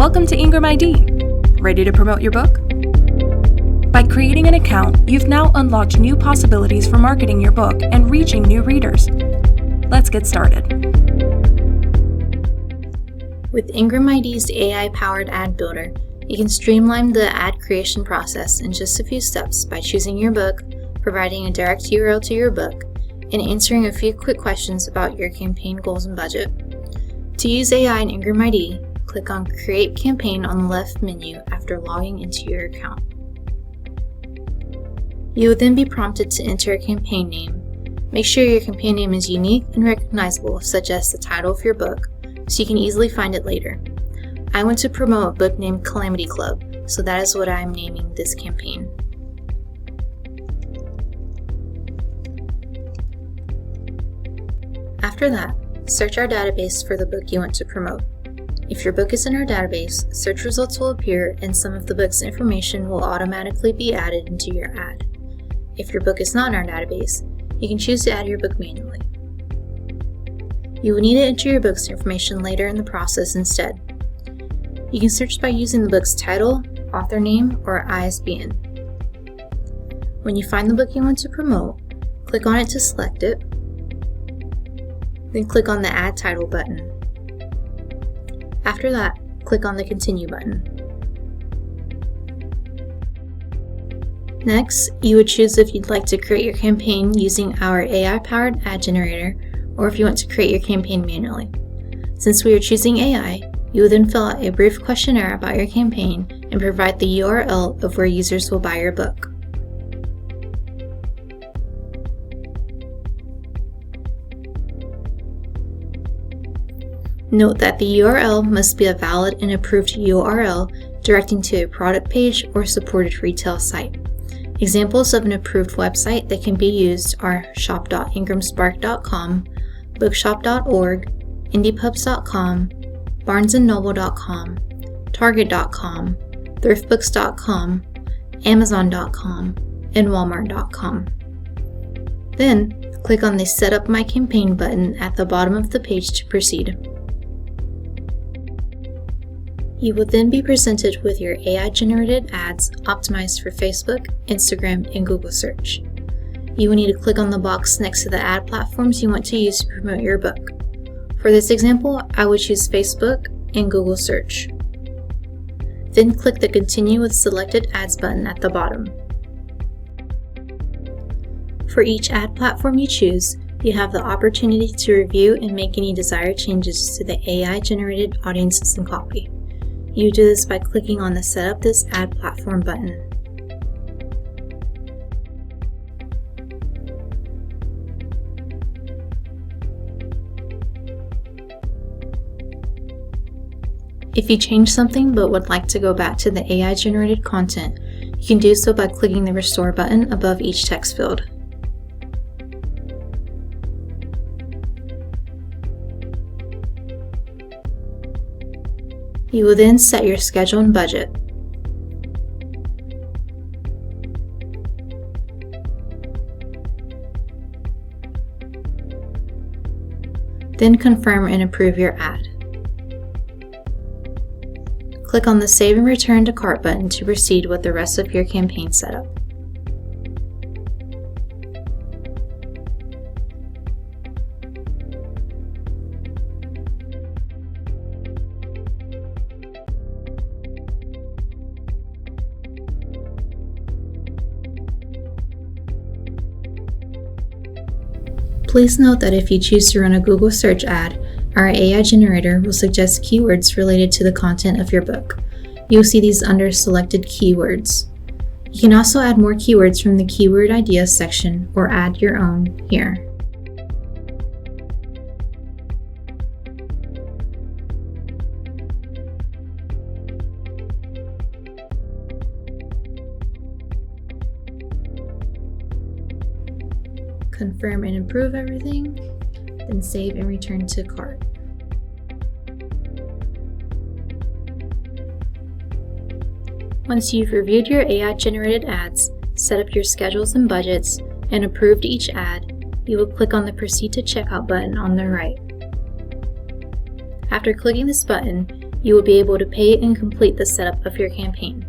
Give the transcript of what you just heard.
Welcome to Ingram ID. Ready to promote your book? By creating an account, you've now unlocked new possibilities for marketing your book and reaching new readers. Let's get started. With Ingram ID's AI-powered ad builder, you can streamline the ad creation process in just a few steps by choosing your book, providing a direct URL to your book, and answering a few quick questions about your campaign goals and budget. To use AI in Ingram ID, click on Create Campaign on the left menu after logging into your account. You will then be prompted to enter a campaign name. Make sure your campaign name is unique and recognizable, such as the title of your book, so you can easily find it later. I want to promote a book named Calamity Club, so that is what I am naming this campaign. After that, search our database for the book you want to promote. If your book is in our database, search results will appear and some of the book's information will automatically be added into your ad. If your book is not in our database, you can choose to add your book manually. You will need to enter your book's information later in the process instead. You can search by using the book's title, author name, or ISBN. When you find the book you want to promote, click on it to select it, then click on the Add Title button. After that, click on the Continue button. Next, you would choose if you'd like to create your campaign using our AI-powered ad generator, or if you want to create your campaign manually. Since we are choosing AI, you will then fill out a brief questionnaire about your campaign and provide the URL of where users will buy your book. Note that the URL must be a valid and approved URL directing to a product page or supported retail site. Examples of an approved website that can be used are shop.ingramspark.com, bookshop.org, indiepubs.com, barnesandnoble.com, target.com, thriftbooks.com, amazon.com, and walmart.com. Then, click on the Set Up My Campaign button at the bottom of the page to proceed. You will then be presented with your AI-generated ads optimized for Facebook, Instagram, and Google Search. You will need to click on the box next to the ad platforms you want to use to promote your book. For this example, I would choose Facebook and Google Search. Then click the Continue with Selected Ads button at the bottom. For each ad platform you choose, you have the opportunity to review and make any desired changes to the AI-generated audiences and copy. You do this by clicking on the Set Up This Ad Platform button. If you change something but would like to go back to the AI-generated content, you can do so by clicking the Restore button above each text field. You will then set your schedule and budget. Then confirm and approve your ad. Click on the Save and Return to Cart button to proceed with the rest of your campaign setup. Please note that if you choose to run a Google search ad, our AI generator will suggest keywords related to the content of your book. You'll see these under Selected Keywords. You can also add more keywords from the Keyword Ideas section or add your own here. Confirm and approve everything, then save and return to cart. Once you've reviewed your AI-generated ads, set up your schedules and budgets, and approved each ad, you will click on the Proceed to Checkout button on the right. After clicking this button, You will be able to pay and complete the setup of your campaign.